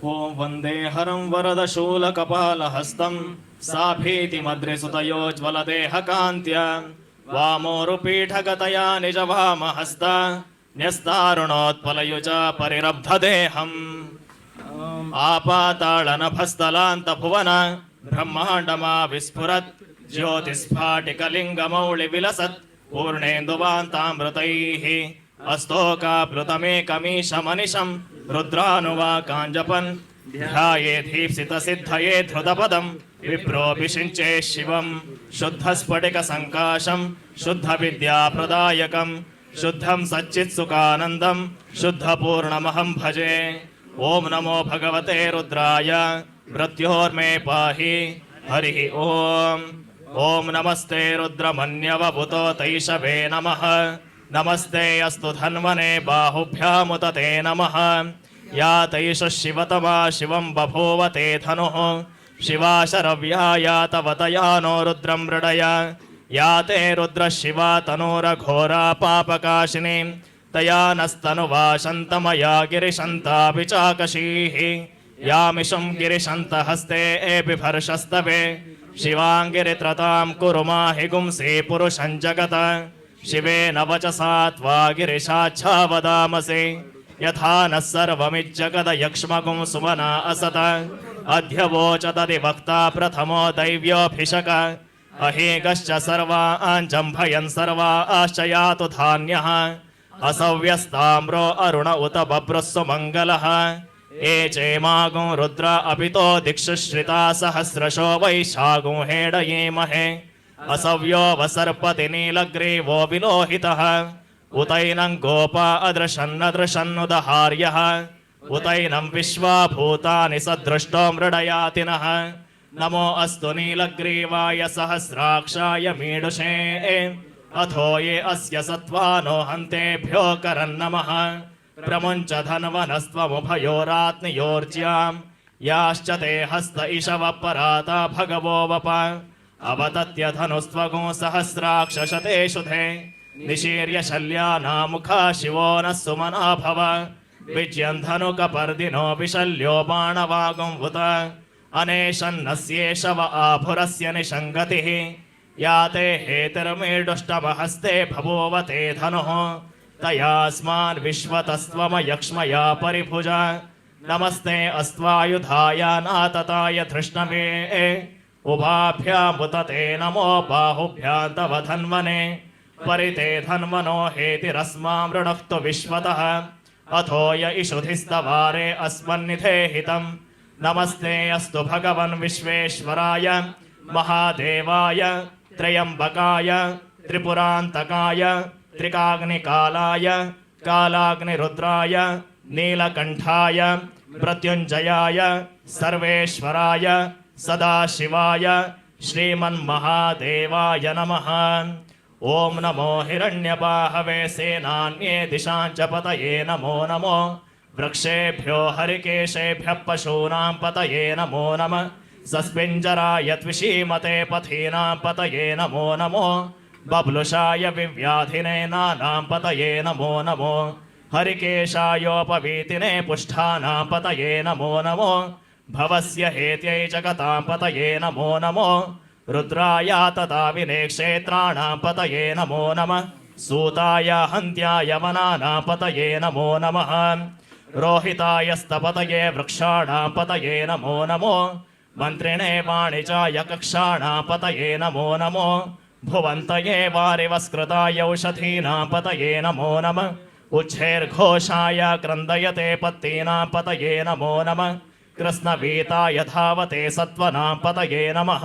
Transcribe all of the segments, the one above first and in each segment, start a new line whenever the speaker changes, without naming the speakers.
ॐ वन्दे हरं वरदशूलकपालहस्तं साभीतिमद्रिसुतयोज्ज्वलदेहकान्त्या वामोरुपीठगतया निजवामहस्त न्यस्तारुणोत्पलयुजा परिरब्धदेहम् आपाताळनभस्थलान्तभुवन ब्रह्माण्डमा विस्फुरत् ज्योतिस्फाटिकलिङ्गमौळिविलसत् पूर्णेन्दुवान्तामृतैः अस्तोकाप्लुतमेकमीशमनिशं रुद्रानुवाकाञ्जपन् ध्यायेधीप्सितसिद्धये धृतपदं विप्रोऽभिषिञ्चे शिवं शुद्धस्फटिकसङ्काशं शुद्धविद्याप्रदायकं शुद्धं सच्चित्सुखानन्दं शुद्धपूर्णमहं भजे। ॐ नमो भगवते रुद्राय मृत्योर्मे पाहि हरिः ॐ। ॐ नमस्ते रुद्रमन्यवभूतो तैषवे नमः। नमस्ते अस्तु धन्वने बाहुभ्यामुत ते नमः। या तैषु शिवतमा शिवं बभूव ते धनुः शिवा शरव्या या तव तया नो रुद्रं मृडय। या ते रुद्र शिवा तनूरघोरा पापकाशिनी तया नस्तनुवा शन्तमया गिरिशन्तापि चाकशीः। यामिषुं गिरिशन्तहस्ते बिभर्षस्तवे शिवाङ्गिरित्रतां कुरु माहि गुंसि पुरुषं जगत। शिवेन वचसा त्वा गिरिशाच्छा वदामसि यथा नः सर्वमिज्जगदयक्ष्मगुं सुमना असत। अद्य वोचदधिवक्ता प्रथमो दैव्योऽभिषक अहेगश्च सर्वाञ्जम्भयन् सर्वाश्च यातु धान्यः। असव्यस्ताम्रो अरुण उत बभ्रुस्सु मङ्गलः। ये चेमागुं रुद्र अपितो दिक्षु श्रिता सहस्रशो वैशागुं हेडयेमहे। असव्यो वसर्पति नीलग्रीवो विलोहितः उतैनं गोपा अदृशन्नदृशन्नुदहार्यः। उतैनं विश्वाभूतानि सदृष्टो मृडयातिनः। नमो अस्तु नीलग्रीवाय सहस्राक्षाय मीडुषे अथो ये अस्य सत्त्वानो हन्तेभ्यो करन्नमः। प्रमुञ्च धन्वनस्त्वमुभयोरात्नियोर्ज्यां याश्च ते हस्त इषव पराता भगवो वप। अवतत्य धनुस्त्वगुं सहस्राक्षशते शुधे निशीर्य शल्यानामुखा शिवो नः सुमना भव। विज्यन् धनुकपर्दिनो विशल्यो बाणवागुं उत अनेशन्नस्येषव आभुरस्य निषङ्गतिः। या ते हेतिर्मीडुष्टमहस्ते बभूव ते धनुः तयास्मान् विश्वतस्त्वमयक्ष्मया परिभुजा। नमस्ते अस्त्वायुधाय नातताय धृष्णवे उभाभ्यामुत ते नमो बाहुभ्यां तव धन्वने। परिते धन्वनो हेतिरस्मां मृणक्तु विश्वतः अथो य इषुधिस्तवारे अस्मन्निधे हितम्। नमस्ते अस्तु भगवन् विश्वेश्वराय महादेवाय त्र्यम्बकाय त्रिपुरान्तकाय त्रिकाग्निकालाय कालाग्निरुद्राय नीलकण्ठाय मृत्युञ्जयाय सर्वेश्वराय सदाशिवाय श्रीमन्महादेवाय नमः। ॐ नमो हिरण्यबाहवे सेनान्ये दिशां च पतये नमो नमो। वृक्षेभ्यो हरिकेशेभ्यः पशूनां पतये नमो नमः। सस्पिञ्जराय त्विषीमते पथीनां पतये नमो नमो। बब्लुषाय विव्याधिने नानां पतये नमो नमो। हरिकेशायोपवीतिने पुष्ठानां पतये नमो नमो। भवस्य हेत्यै जगतां पतये नमो नमो। रुद्राय तथा विनेक्षेत्राणां पतये नमो नमः। सूताय हन्त्याय वनानां पतये नमो नमः। रोहिताय स्तपतये वृक्षाणां पतये नमो नमो। मन्त्रिणे वाणिजाय कक्षाणां पतये नमो नमो। भुवन्तये वारिवस्कृताय औषधीनां पतये नमो नमः। उच्छैर्घोषाय क्रन्दयते पत्तीनां पतये नमो नमः। कृष्णवीताय धावते सत्त्वनां पतये नमः।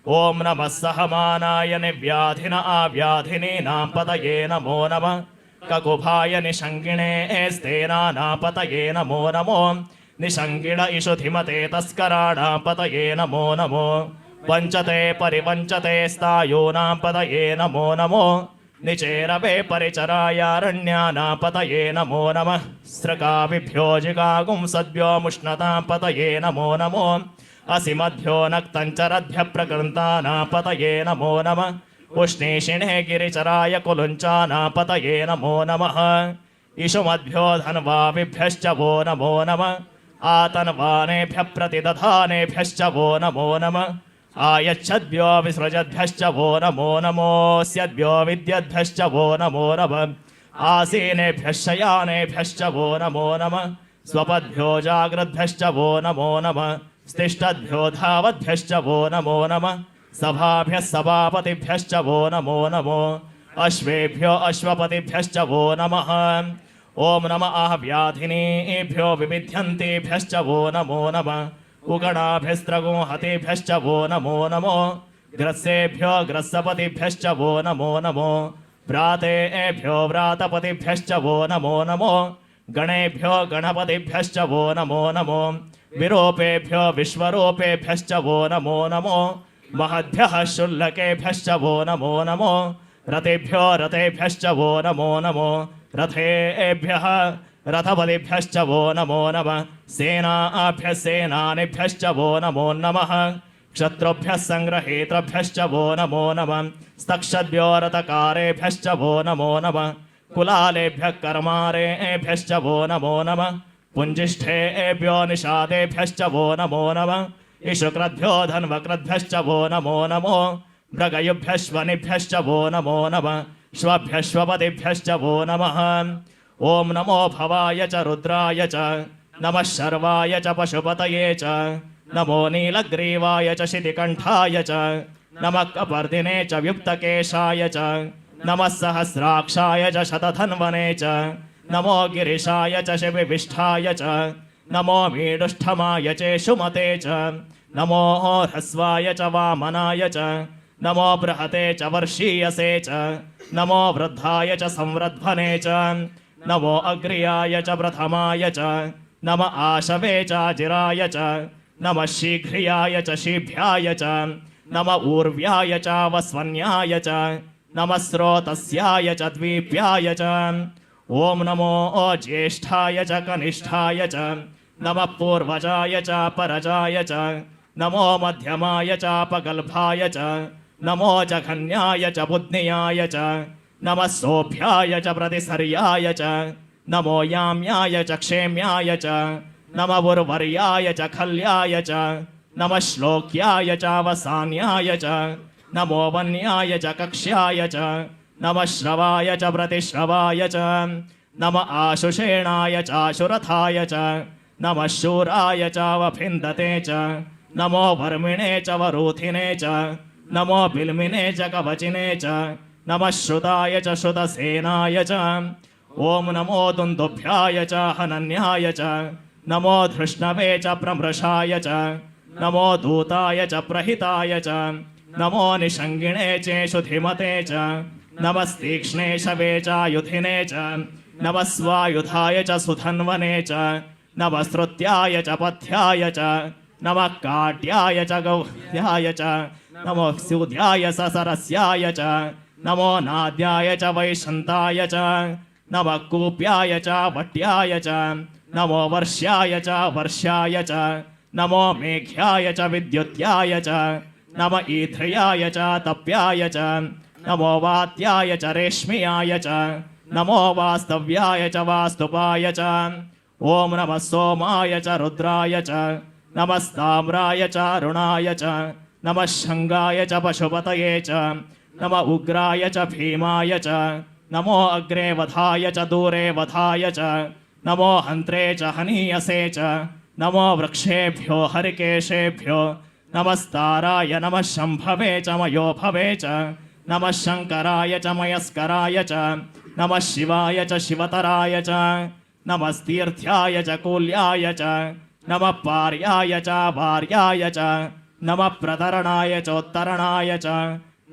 ॐ नमः सहमानाय निव्याधिन आव्याधिनीनां पतये नमो नमः। ककुभाय निषङ्गिणे स्तेनानां पतये नमो नमो। निषङ्गिण इषुधिमते तस्कराणां पतये नमो नमो। वञ्चते परिवञ्चते स्तायूनां पतये नमो नमो। निचेरवे परिचरायारण्यानां पतये नमो नमः। स्रकाभिभ्यो जिगागुं सद्भ्यो मुष्णतां पतये नमो नमो। असिमद्भ्यो नक्तञ्चरद्भ्यः प्रकृन्तानां पतये नमो नमः। उष्णीषिणे गिरिचराय कुलुञ्चानां पतये नमो नमः। इषुमद्भ्यो धन्वाविभ्यश्च वो नमो नमः। आतन्वानेभ्यः प्रतिदधानेभ्यश्च वो नमो नमः आयच्छद्भ्यो विसृजद्भ्यश्च वो नमो नमोऽस्यद्भ्यो विद्यद्भ्यश्च वो नमो नमः आसीनेभ्यः शयानेभ्यश्च वो नमो नमः स्वपद्भ्यो जाग्रद्भ्यश्च वो नमो नमः स्तिष्ठद्भ्यो धावद्भ्यश्च वो नमो नमः सभाभ्यः सभापतिभ्यश्च वो नमो नमो अश्वेभ्यो अश्वपतिभ्यश्च वो नमः ॐ नमः व्याधिनीभ्यो विविध्यन्तेभ्यश्च वो नमो नमः उगणाभ्यस्त्रगोहतेभ्यश्च वो नमो नमो ग्रस्सेभ्यो ग्रस्सपतिभ्यश्च वो नमो नमो व्रातेभ्यो व्रातपतिभ्यश्च वो नमो नमो गणेभ्यो गणपतिभ्यश्च वो नमो नमो विरूपेभ्यो विश्वरूपेभ्यश्च वो नमो नमो महद्भ्यः शुल्लकेभ्यश्च वो नमो नमो रथेभ्यो रथेभ्यश्च वो नमो नमो रथेभ्यः रथपतिभ्यश्च वो नमो नमः सेनाभ्यः सेनानिभ्यश्च वो नमो नमः क्षत्रुभ्यः सङ्ग्रहेतृभ्यश्च वो नमो नमः स्तक्षद्भ्यो रथकारेभ्यश्च वो नमो नमः कुलालेभ्यः कर्मारेभ्यश्च वो नमो नमः पुञ्जिष्ठेभ्यो निषादेभ्यश्च वो नमो नमः इषुक्रद्भ्यो धन्वक्रद्भ्यश्च वो नमो नमो मृगयुभ्यश्वनिभ्यश्च वो नमो नमः श्वभ्यश्वपतिभ्यश्च वो नमः ॐ नमो भवाय च रुद्राय च नमः शर्वाय च पशुपतये च नमो नीलग्रीवाय च शितिकण्ठाय च नमः कपर्दिने च व्युक्तकेशाय च नमः सहस्राक्षाय च शतधन्वने च नमो गिरिशाय च शिविविष्ठाय च नमो मीडुष्ठमाय च शुमते च नमो ह्रस्वाय च वामनाय च नमो बृहते च वर्षीयसे च नमो वृद्धाय च संवृद्भने च नमो अग्र्याय च प्रथमाय च नम आशवे च जिराय च नमः शीघ्रियाय च शीभ्याय च नम ऊर्व्याय च वस्वन्याय च नमः स्रोतस्याय च द्वीप्याय च ॐ नमो ज्येष्ठाय च कनिष्ठाय च नमः पूर्वजाय च परजाय च नमो मध्यमाय च पगल्भाय च नमो जघन्याय च बुद्नियाय च नमः सोऽभ्याय च प्रतिसर्याय च नमो याम्याय च क्षेम्याय च नमः उर्वर्याय च खल्याय च नमः श्लोक्याय च वसान्याय च नमो वन्याय च कक्ष्याय च नमः श्रवाय च प्रतिश्रवाय च नमः आशुषेणाय चाशुरथाय च नमः शूराय च वफिन्दते च नमो वर्मिणे च वरूथिने च नमो बिल्मिने च कवचिने च नमः श्रुताय च श्रुतसेनाय च ॐ नमो दुन्दुभ्याय च हनन्याय च नमो धृष्णवे च प्रमृषाय च नमो दूताय च प्रहिताय च नमो निषङ्गिणे चेषु धिमते च नमस्तीक्ष्णे शवे च युधिने च नमः स्वायुधाय च सुधन्वने च नमः श्रुत्याय च पथ्याय च नमः काट्याय च गौह्याय च नमो स्यूद्याय ससरस्याय च नमो नाद्याय च वैशन्ताय च नमः कूप्याय च वट्याय च नमो वर्ष्याय च वर्ष्याय च नमो मेघ्याय च विद्युत्याय च नम ईध्र्याय च तप्याय च नमो वात्याय च रेश्म्याय च नमो वास्तव्याय च वास्तुपाय च ॐ नमः सोमाय च रुद्राय च नमस्ताम्राय च अरुणाय च नमः शङ्गाय च पशुपतये च नम उग्राय च भीमाय च नमो अग्रे वधाय च दूरे वधाय च नमो हन्त्रे च हनीयसे च नमो वृक्षेभ्यो हरिकेशेभ्यो नमस्ताराय नमः शम्भवे च मयोभवे च नमः शङ्कराय च मयस्कराय च नमः शिवाय च शिवतराय च नमस्तीर्थ्याय च कूल्याय च नमः पार्याय च वार्याय च नमः प्रतरणाय चोत्तरणाय च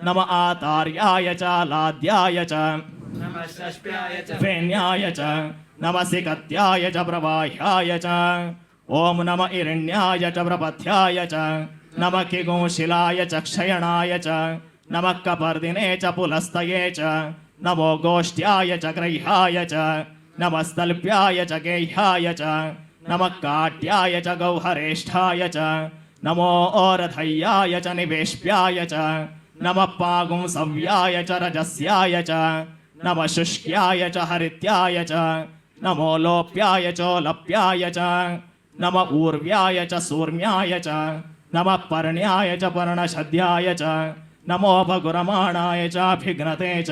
नम आतार्याय च लाद्याय च
नमः षष्प्याय च
वेण्याय च नमः सिकत्याय च प्रवाह्याय च ॐ नम इरण्याय च प्रपथ्याय च नमः किगुंशिलाय च क्षयणाय च नमः कपर्दिने च पुलस्तये च नमो गोष्ठ्याय च ग्रह्याय च नमस्तल्प्याय च गेह्याय च नमः काट्याय च गौहरेष्ठाय च नमो ओरथय्याय च निवेश्प्याय च नमः पागुंसव्याय च रजस्याय च नमः शुष्क्याय च हरित्याय च नमो लोप्याय चोलप्याय च नम ऊर्व्याय च सूर्म्याय च नमः पर्ण्याय च पर्णशद्याय च नमोपगुरमाणाय चाभिघ्नते च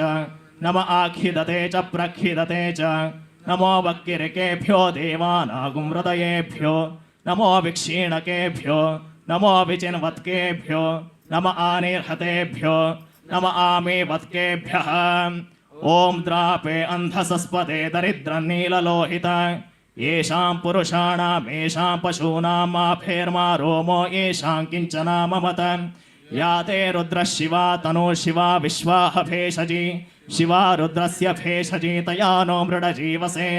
नम आखिदते च प्रखिदते च नमो वक्किरिकेभ्यो देवानागुमृतयेभ्यो नमो विक्षीणकेभ्यो नमो विचिन्वत्केभ्यो नम आनिर्हतेभ्यो नम आमेवत्केभ्यः ॐ द्रापे अन्धसस्पते दरिद्रनीललोहित येषां पुरुषाणाम् येषां पशूनां माफेर्मा रोमो येषां किञ्चना ममत या ते रुद्रः शिवा तनु शिवा विश्वाह भेषजी शिवा रुद्रस्य भेषजी तया नो मृडजीवसे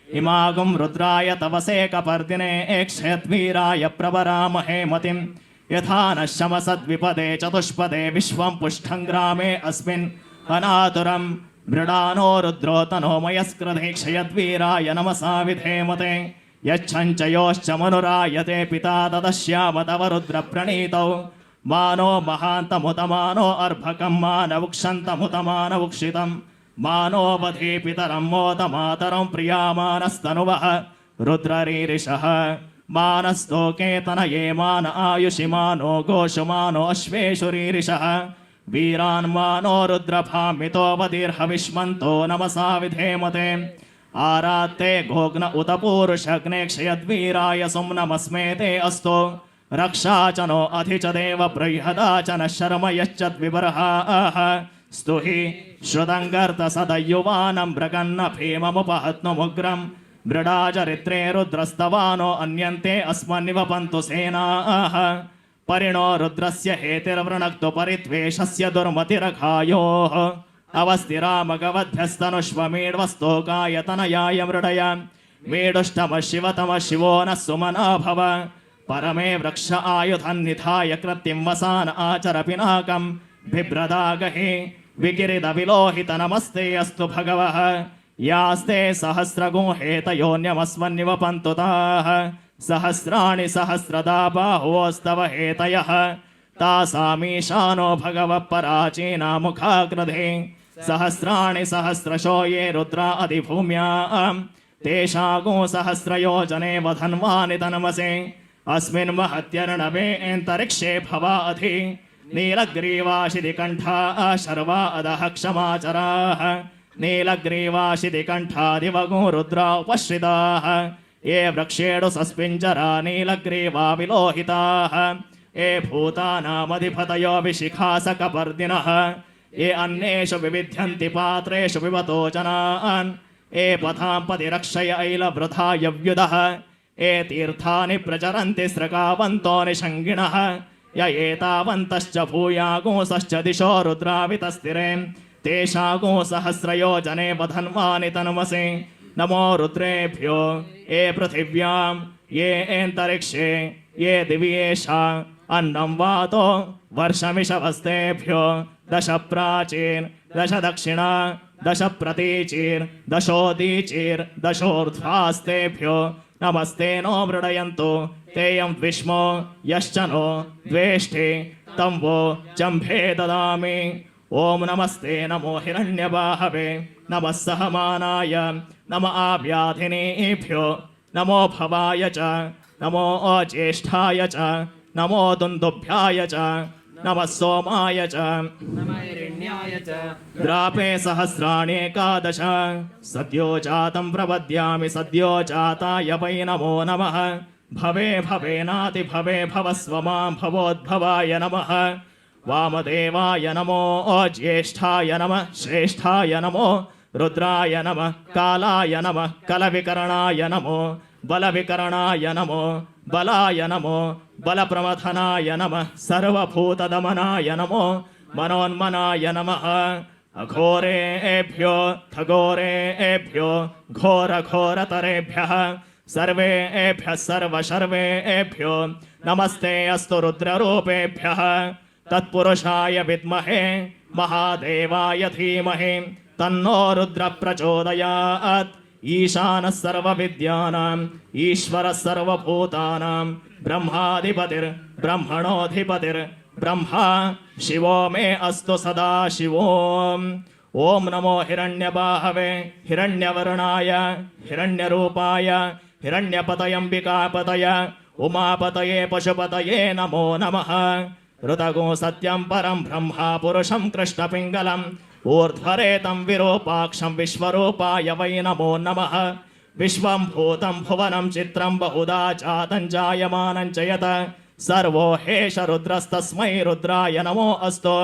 इमागुं रुद्राय तवसे कपर्दिने क्षयद्वीराय प्रवरामहे मतिं यथा न शमसद्विपदे चतुष्पदे विश्वं पुष्ठं ग्रामे अस्मिन् अनातुरं मृडानो रुद्रो तनोमयस्कृधे क्षयद्वीराय नमसा विधेमते यच्छञ्चयोश्च मनुरायते पिता तदश्याम तव रुद्रप्रणीतौ मानो महान्तमुतमानो अर्भकं मानवुक्षन्तमुतमानवुक्षितं मानो वधे पितरं मोतमातरं प्रियामानस्तनुवः रुद्ररीरिषः मानस्तोके तनये मान आयुषि मानो गोषु मानो अश्वेषुरीरिषः वीरान् मानो रुद्रभामितोपदीर्हविष्मन्तो नमसा विधेमते आरात्ते गोग्न उत पूरुषग्ने क्षयद्वीराय सुम्नमस्मेते अस्तु रक्षा च नो अधि च देव बृहदा च न शर्म यश्चद्विबर्हाः स्तुहि श्रुतङ्गर्त सदयुवानं मृगन्न भीममुपहत्नुमुग्रं मृडाचरित्रे रुद्रस्तवानो अन्यन्ते अस्मन्निव पन्तु सेनाः परिणो रुद्रस्य हेतिर्वृणक्तु परित्वेषस्य दुर्मतिरघायोः अवस्थिरामगवद्भ्यस्तनुष्वमीड्वस्तोकायतनयाय मृडय मेडुष्टमः शिवतमः शिवो नः सुमना भव परमे वृक्ष आयुधन्निधाय कृत्तिं वसान आचर पिनाकं बिभ्रदागहि विकिरिदविलोहित नमस्ते अस्तु भगवः यास्ते सहस्रगुहेतयोऽन्यमस्मन्निव पन्तु ताः सहस्राणि सहस्रदा बाहोस्तव हेतयः तासामीशानो भगवः पराचीना मुखाकृधे सहस्राणि सहस्रशो ये रुद्रा अधिभूम्यां तेषागो सहस्रयोजने वधन्वानि तन्मसे अस्मिन् महत्यर्णवेऽन्तरिक्षे भवा अधि नीलग्रीवाशिदिकण्ठा शर्वा अधः क्षमाचराः नीलग्रीवाशिदिकण्ठादिवगो रुद्रा उपश्रिताः ये वृक्षेणु सस्पिञ्जरा नीलग्रीवा विलोहिताः ये भूतानामधिपतयो विशिखासकपर्दिनः ये अन्येषु विविध्यन्ति पात्रेषु पिबतो जनान् ये पथां पतिरक्षय ऐलवृथा यव्युदः ये तीर्थानि प्रचरन्ति स्रकावन्तो निषङ्गिणः य एतावन्तश्च भूयागोंसश्च दिशो रुद्रावितस्तिरे तेषागो सहस्रयोजने वधन्वानि तन्मसे नमो रुद्रेभ्यो ये पृथिव्यां ये एन्तरिक्षे ये दिव्येषा अन्नं वातो वर्षमिषवस्तेभ्यो दश प्राचीन् दश दक्षिणा दश प्रतीचीर् दशोदीचीर् दशोर्ध्वास्तेभ्यो नमस्ते नो मृडयन्तु तेयं द्विष्मो यश्च नो द्वेष्टि तं वो जम्भे ददामि ॐ नमस्ते नमो हिरण्यबाहवे नमः सहमानाय नम आव्याधिनेभ्यो नमो भवाय च नमो ज्येष्ठाय च नमो दुन्दुभ्याय च नमः सोमाय च
नमैरिण्याय च
द्रापे सहस्राण्येकादश सद्यो जातं प्रपद्यामि सद्यो जाताय वै नमो नमः भवे भवेनाति भवे भवस्व मां भवोद्भवाय नमः वामदेवाय नमो ज्येष्ठाय नमः श्रेष्ठाय नमो रुद्राय नमः कालाय नमः कलविकरणाय नमो बलविकरणाय नमो बलाय नमो बलप्रमथनाय नमः सर्वभूतदमनाय नमो मनोन्मनाय नमः अघोरेभ्यो खगोरेभ्यो घोरघोरतरेभ्यः सर्वेभ्यः सर्वशर्वेभ्यो नमस्ते अस्तु रुद्ररूपेभ्यः तत्पुरुषाय विद्महे महादेवाय धीमहि तन्नो रुद्र प्रचोदयात् ईशानः सर्वविद्यानाम् ईश्वरः सर्वभूतानां ब्रह्माधिपतिर्ब्रह्मणोऽधिपतिर्ब्रह्मा शिवो मे अस्तु सदा शिवो ॐ नमो हिरण्यबाहवे हिरण्यवर्णाय हिरण्यरूपाय हिरण्यपतयम्बिकापतय उमापतये पशुपतये नमो नमः ऋतगो सत्यं परं ब्रह्मा पुरुषं कृष्णपिङ्गलम् ऊर्ध्वरेतं विरूपाक्षं विश्वरूपाय वै नमो नमः विश्वं भूतं भुवनं चित्रं बहुधा जातं जायमानं च यत् सर्वो हेष रुद्रस्तस्मै रुद्राय नमो अस्तु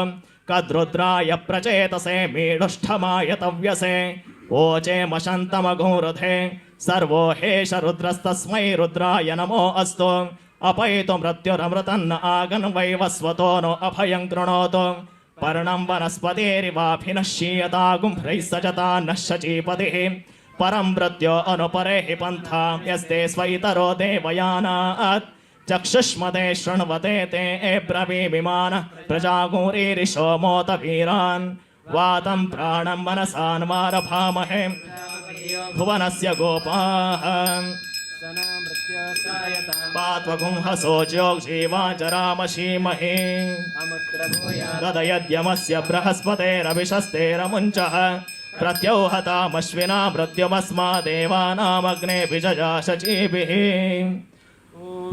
कद्रुद्राय प्रचेतसे मीढुष्ठमाय तव्यसे ओचे मशन्तमघोरुधे सर्वो हेष रुद्रस्तस्मै रुद्राय नमो अस्तु अपैतु मृत्युरमृतन्न आगन् वैवस्वतो नो अभयं कृणोतु पर्णं वनस्पतिरिवाभिनश्यीयतागुं ह्रैः सजता नः शचीपतिः परं मृत्यो अनुपरे हि पन्था यस्ते स्वैतरो देवयानात् चक्षुष्मते शृण्वते ते ब्रवीमिमान प्रजागुरीरिशो मोत वीरान् वातं प्राणं मनसान् वारभामहे भुवनस्य गोपाः पात्वगुंहसोज्योग्जीवाचरामशीमहे तदयद्यमस्य बृहस्पतेरभिषस्तेरमुञ्चः प्रत्योहतामश्विना मृत्युमस्मादेवानामग्ने विजया शचीभिः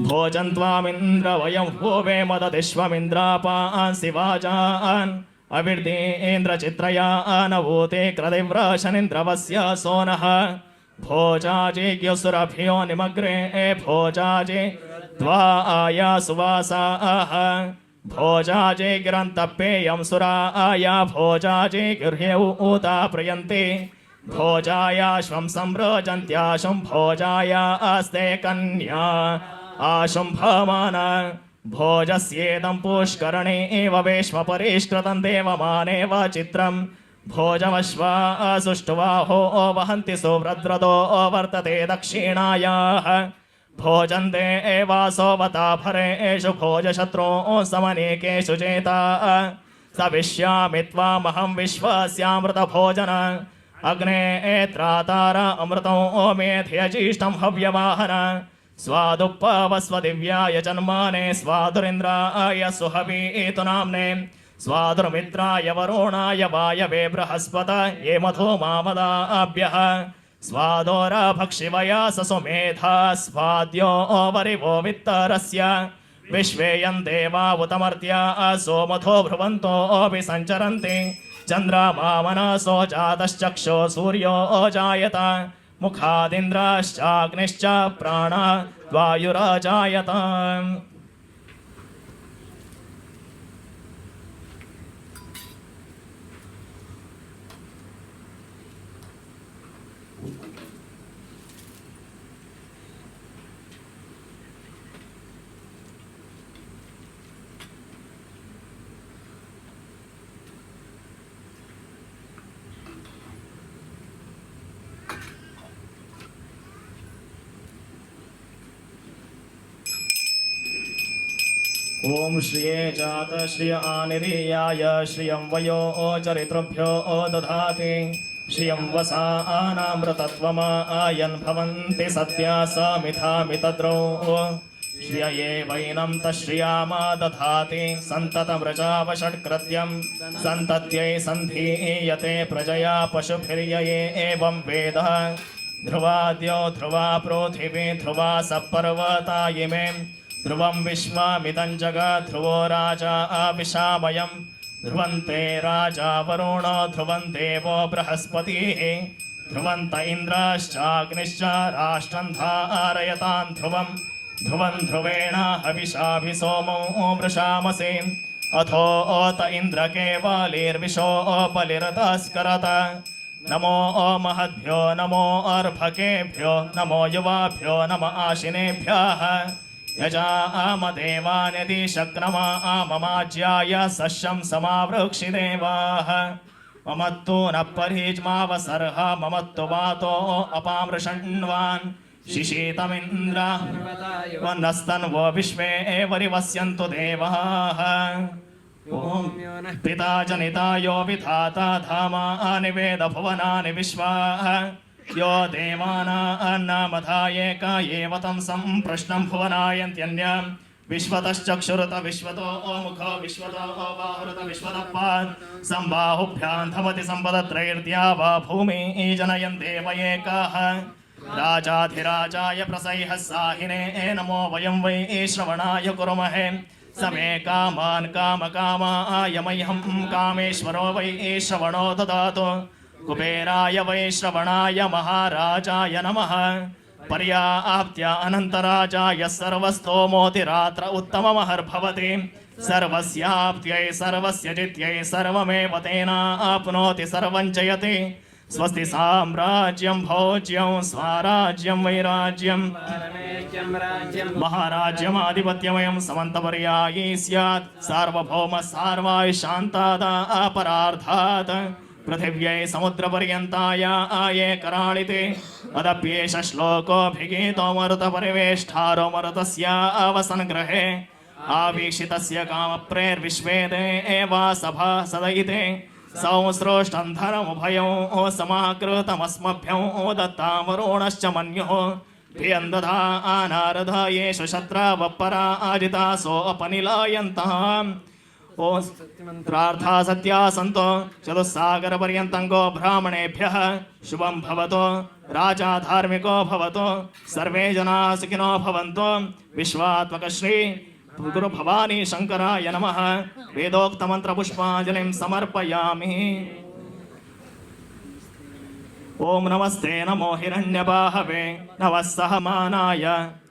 भोजन् त्वामिन्द्र वयं भुवे मदतिष्वमिन्द्रापान् शिवाजान् अविर्देन्द्रचित्रया नभूते क्रदिव्रशनिन्द्रवस्य सोनः भोजाजिज्ञसुरभ्यो निमग्रे भोजाजि त्वाया सुवासाः भोजाजिगिरन्तपेयं सुराया भोजाजिगृह्यूता प्रयन्ति भोजायाश्वं संव्रजन्त्याशुं भोजायास्ते कन्या आशुम्भमान भोजस्येदं पुष्करणे एव वेश्म परिष्कृतं देवमानेव चित्रम् भोजमश्वा सुष्ठुवाहो वहन्ति सुव्रद्रदो वर्तते दक्षिणायाः भोजन्ते एवासोवताभरेषु भोजशत्रो समनेकेषु चेता सविष्यामि त्वामहं विश्वस्यामृतभोजन अग्ने त्रातार अमृतो मेध्यजीष्टं हव्यवाहन स्वादुपवस्व दिव्याय जन्माने स्वादुरिन्द्राय सुहवीतु नाम्ने स्वादुर्मित्राय वरुणाय वायवे बृहस्पत ये मधो मामदाभ्यः स्वादोरभक्षिवया ससुमेधा स्वाद्यो वरिवो वित्तरस्य विश्वेयं देवा उतमर्त्या सोमथो भ्रुवन्तो सञ्चरन्ति चन्द्रमा मनसो जातश्चक्षो सूर्यो जायत मुखादिन्द्राश्चाग्निश्च प्राणा वायुराजायत ओम श्रिये जात श्रिय आनिरीयाय श्रियं वयो चरित्रभ्यो दधाति श्रियं वसानामृतत्वमायन् भवन्ति सत्या समिधामितद्रौ श्रियये वैनं तश्रियामा दधाति सन्ततमृजावषट्कृत्यं सन्तत्यै सन्धीयते प्रजया पशुभिर्यये एवं वेद ध्रुवाद्यो ध्रुवा पृथिवी ध्रुवा सपर्वता इमे ध्रुवं विश्वमिदं जगत् ध्रुवो राजा अविशामयं ध्रुवन्ते राजा वरुण ध्रुवं देवो बृहस्पतिः ध्रुवन्त इन्द्रश्चाग्निश्च राष्ट्रं धारयतां ध्रुवं ध्रुवं ध्रुवेण हविषाभिसोमो वृषामसि अथो ओत इन्द्रकेवलिर्विशो बलिरतस्करत नमो महद्भ्यो नमो अर्भकेभ्यो नमो युवाभ्यो नम आशिनेभ्यः यजामदेवान्यदि शक्रमा ममाज्याय सस्यं समावृक्षि देवाः ममत्तु न परिज्मावसर्ह ममत्तु वातो अपामृषण्वान् शिशीतमिन्द्र वनस्तन्वो विश्वे वरिवस्यन्तु देवाः ॐ पिता जनिता यो विधाता धामानि वेद भुवनानि विश्वाः यो देवानान्नामधायेक एव तं सम्प्रश्नं भुवनायन्त्यन्यं विश्वतश्चक्षुरुत विश्वतो मुखो विश्वतो बाहुरुत विश्वतः पाद सम्बाहुभ्यां धमति सम्पदत्रैर्द्या वा भूमिः जनयन् देव एकः राजाधिराजाय प्रसह्यसाहिने नमो वयं वै श्रवणाय कुर्महे समे कामान् कामकामाय मह्यं कामेश्वरो वै श्रवणो ददातु कुबेराय वै श्रवणाय महाराजाय नमः पर्याप्त्या अनन्तराजाय सर्वस्तोमोतिरात्र उत्तममहर्भवति सर्वस्याप्त्यै सर्वस्य जित्यै सर्वमेव तेनाप्नोति सर्वं जयति स्वस्ति साम्राज्यं भोज्यं स्वाराज्यं वैराज्यं
परमेश्यं राज्यं
महाराज्यमाधिपत्यमयं समन्तपर्यायी स्यात् सार्वभौम सार्वाय शान्तादा अपरार्धात् पृथिव्यै समुद्रपर्यन्ताय आये कराळिते अदप्येष श्लोकोऽभिगीतो मरुतपरिवेष्ठारो मरुतस्य अवसन्ग्रहे आवीक्षितस्य कामप्रेर्विश्वेदे एव सभा सदयिते संसृष्टन्धरमुभयो समाकृतमस्मभ्यो दत्तावरुणश्च मन्युः धियं दधा अनारध येषु शत्रवपरा आजितासोऽपनिलायन्ताम् ओ प्रार्था सत्या सन्तो चतुस्सागरपर्यन्तं गो ब्राह्मणेभ्यः शुभं भवतो राजा धार्मिको भवतो सर्वे जनाः सुखिनो भवन्तु विश्वात्मक श्री गुरु भवानी शंकराय नमः वेदोक्तमन्त्रपुष्पाञ्जलिं समर्पयामि ओम नमस्ते नमो हिरण्यबाहवे नमः सहमानाय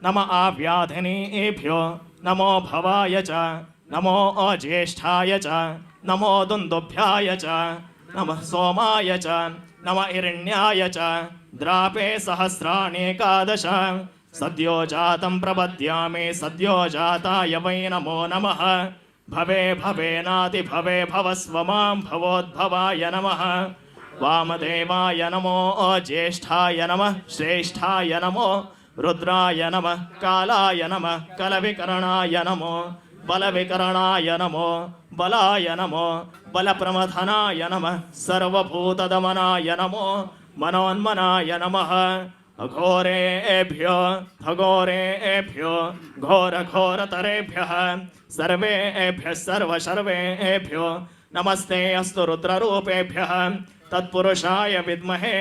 नम आव्याधिनीभ्यो नमो भवाय च नमो अज्येष्ठाय च नमो दुन्दुभ्याय च नमः सोमाय च नम हिरण्याय च द्रापे सहस्राण्येकादश सद्यो जातं प्रपद्यामि सद्यो जाताय वै नमो नमः भवे भवेनाति भवे भवस्व मां भवोद्भवाय नमः वामदेवाय नमो ज्येष्ठाय नमः श्रेष्ठाय नमो रुद्राय नमः कालाय नमः कलविकरणाय नमो बलविकरणाय नमो बलाय नमो बलप्रमथनाय नमः सर्वभूतदमनाय नमो मनोन्मनाय नमः अघोरेभ्यो खगोरेभ्यो घोरघोरतरेभ्यः सर्वेभ्यः सर्वशर्वेभ्यो नमस्ते अस्तु रुद्ररूपेभ्यः तत्पुरुषाय विद्महे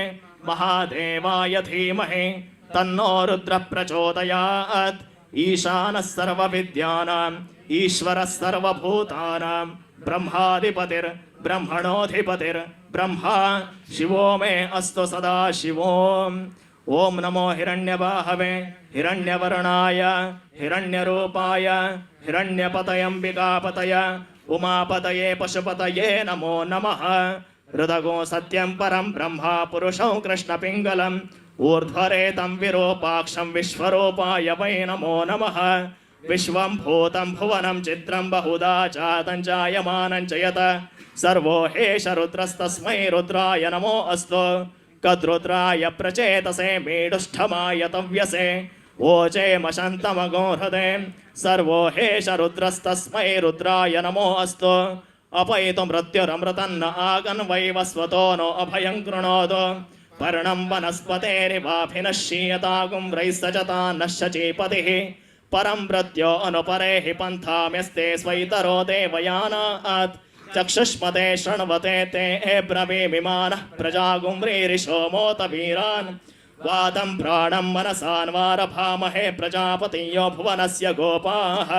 महादेवाय धीमहि तन्नो रुद्रः प्रचोदयात् ईशानः सर्वविद्यानाम् ईश्वरः सर्वभूतानां ब्रह्माधिपतिर्ब्रह्मणोऽधिपतिर्ब्रह्मा शिवो मे अस्तु सदा शिवो ओम नमो हिरण्यबाहवे हिरण्यवर्णाय हिरण्यरूपाय हिरण्यपतयंबिकापतय उमापतये पशुपतये नमो नमः हृदगो सत्यं परं ब्रह्मा पुरुषं कृष्णपिङ्गलम् ऊर्ध्वरेतं विरूपाक्षं विश्वरूपाय वै नमो नमः विश्वं भूतं भुवनं चित्रं बहुधा जातं जायमानं च यत् सर्वो हेष रुद्रस्तस्मै रुद्राय नमो अस्तु कद्रुद्राय प्रचेतसे मेढुष्ठमाय तव्यसे ओचे मशन्तमगो हृदे सर्वो हेष रुद्रस्तस्मै रुद्राय नमो अस्तु अपैतु मृत्युरमृतन्न आगन् वैवस्वतो नो अभयं कृणोतु पर्णं वनस्पतेरिवाभिनश्यीयतागुं रैस्सजता नश्यचीपतिः परं मृत्यो अनुपरे हि पन्थाम्यस्ते स्वैतरो देवयानात् चक्षुष्मते शृण्वते ते ब्रवीमिमानः प्रजागुम्रीरिषोमोत वीरान् वातं प्राणं मनसान्वारभामहे प्रजापतियो भुवनस्य गोपाः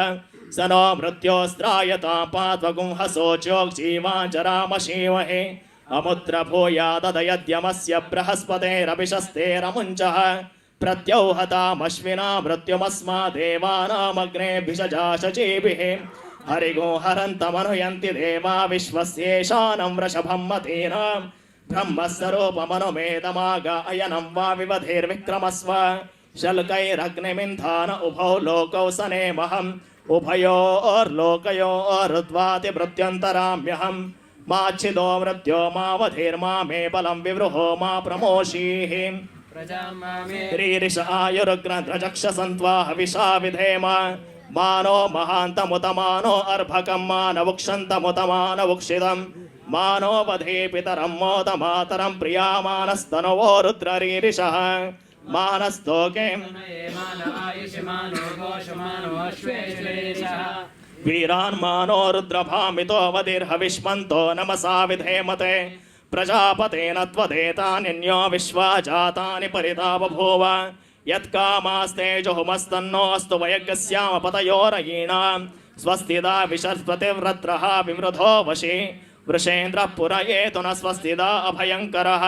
स नो मृत्योस्त्रायतां पात्वगुंहसोच्योग्जीवाञ्जरामशीमहे अमुत्र भूयाददयद्यमस्य बृहस्पतेरभिषस्तेरमुञ्चः प्रत्यौहतामश्विना मृत्युमस्मादेवानामग्ने भिषजाशचीभिः हरिगो हरन्तमनुयन्ति देवा विश्वस्येशानं वृषभं मतीनां ब्रह्मस्वरूपमनुमेदमागायनं वा विवधेर्विक्रमस्व शल्कैरग्निमिन्धान उभौ लोकौ सनेमहम् उभयोर्लोकयोरुद्वाति मृत्युन्तराम्यहम् माच्छिदो मृत्यो मावधेर्मा मे बलं विवृहो मा प्रमोषीः
प्रजां मामे
रीरिष आयुरुग्रद्रचक्षसन्त्वा हविषा विधेम मानो महान्तमुतमानो अर्भकं मानवुक्षन्तमुतमानवुक्षितं मानो वधे पितरं मोदमातरं प्रियामानस्तनवो रुद्ररीरिषः मानस्तोके
मानो आयुष्मानो घोषमानो अश्वेश्वेशः
वीरान् मानो रुद्रभामितो वधिर्हविष्मन्तो नमसा विधेमते प्रजापतेन त्वदेतान्यो विश्वा जातानि परिता बभूव यत्कामास्ते जुहुमस्तन्नो अस्तु वयज्ञस्याम पतयोरयीणां स्वस्तिदा विशस्पतिव्रत्रः विवृधो वशी वृषेन्द्रः पुरयेतु न स्वस्तिदा अभयङ्करः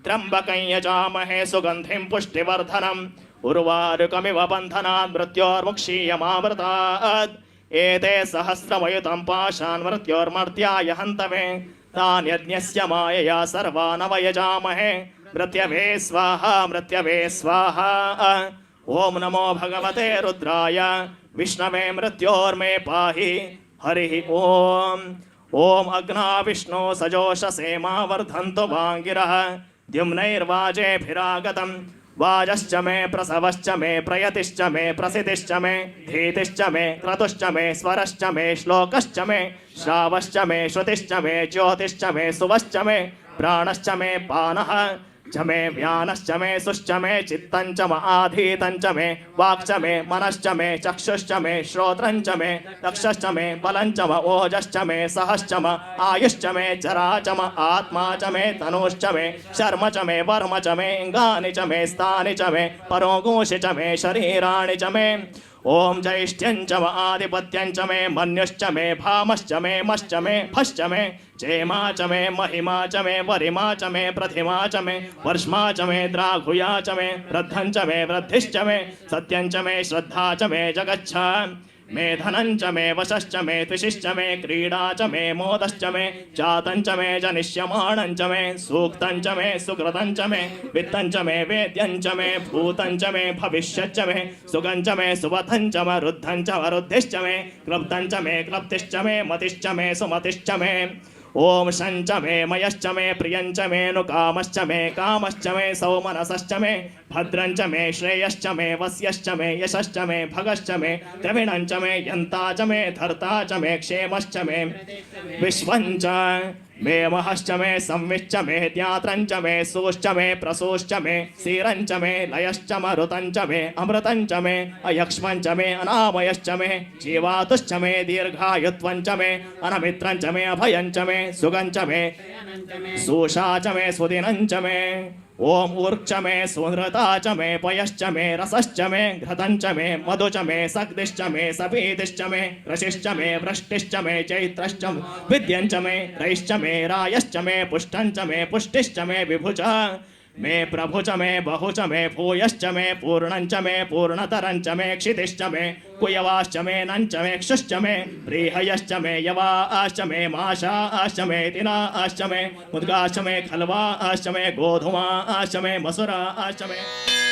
त्र्यम्बकं यजामहे सुगन्धिं पुष्टिवर्धनम् उर्वारुकमिव बन्धनात् मृत्योर्मुक्षीयमामृतात् एते सहस्रमयुतं पाशान् मृत्योर्मर्त्याय हन्तवे तान् यज्ञस्य मायया सर्वान् वयजामहे मृत्यवे स्वाहा मृत्यवे स्वाहा ॐ नमो भगवते रुद्राय विष्णवे मृत्योर्मे पाहि हरिः ॐ अग्ना विष्णु सजोषसे मा वर्धन्तु वाङ्गिरः द्युम्नैर्वाजेभिरागतं वाजश्च मे प्रसवश्च मे प्रयतिश्च मे प्रसिद्धिश्च मे धीतिश्च मे क्रतुश्च मे स्वरश्च मे श्लोकश्च मे श्रावश्च मे श्रुतिश्च मे ज्योतिश्च मे सुवश्च मे प्राणश्च मे पानः च मे व्यानश्च मे सुश्च मे चित्तञ्च म आधीतञ्च मे वाक्च मे मनश्च मे चक्षुश्च मे श्रोत्रञ्च मे दक्षश्च मे बलञ्च म ओजश्च मे सहश्च म आयुश्च मे जरा च म आत्मा च मे तनुश्च मे शर्म च मे वर्म च मे अङ्गानि च मे स्थानि च मे परोगोषि च मे शरीराणि च मे ॐ ज्यैष्ठ्यञ्च म आधिपत्यञ्च मे मन्युश्च मे भामश्च मे मश्च मे भश्च मे चेमा च मे महिमा च मे वरिमा च मे प्रतिमा च मे वर्ष्मा च मे द्राघुया च मे वृद्धं च मे वृद्धिश्च मे सत्यं च मे श्रद्धा च मे जगच्छ मेधनं च मे वशश्च मे त्विषिश्च मे क्रीडा च मे मोदश्च मे जातं च मे जनिष्यमाणं च मे सूक्तं च मे सुकृतं च मे वित्तं च मे वेद्यं च मे भूतं च मे भविष्यच्च मे सुगं च मे सुवथं च म रुद्धं च वरुद्धिश्च मे क्लुप्तं च मे क्लप्तिश्च मे मतिश्च मे सुमतिश्च मे ॐ शञ्च मे मयश्च मे प्रियञ्च मे नुकामश्च मे कामश्च मे सौमनसश्च मे भद्रञ्च मे श्रेयश्च मे वस्यश्च मे यशश्च मे भगश्च मे द्रविणञ्च मे यन्ता च मे धर्ता च मे क्षेमश्च मे विश्वञ्च मे महश्च मे संविश्च मे ज्ञात्रञ्च मे सूश्च मे प्रसूश्च मे सीरञ्च मे लयश्च मरुतञ्च मे अमृतञ्च मे अयक्ष्मञ्च मे अनामयश्च मे जीवातुश्च मे दीर्घायुत्वञ्च मे अनमित्रञ्च मे अभयञ्च मे सुगञ्च मे सूषा च मे सुदिनञ्च मे ॐ ऊर्च मे सुनृता च मे पयश्च मे रसश्च मे घृतञ्च मे मधु च मे सग्दिश्च मे सपीतिश्च मे रशिश्च मे वृष्टिश्च मे चैत्रश्च विद्यञ्च मे रैश्च मे रायश्च मे पुष्टञ्च मे पुष्टिश्च मे विभुच मे प्रभु च मे बहु च मे भूयश्च मे पूर्णञ्च मे पूर्णतरञ्च मे क्षितिश्च मे कुयवाश्च मे नञ्च मे क्षुश्च मे व्रीहयश्च मे यवाश्च मे माशाश्च मे तिनाश्च मे मुद्गाश्च मे खल्वाश्च मे गोधूमाश्च मे मसुराश्च मे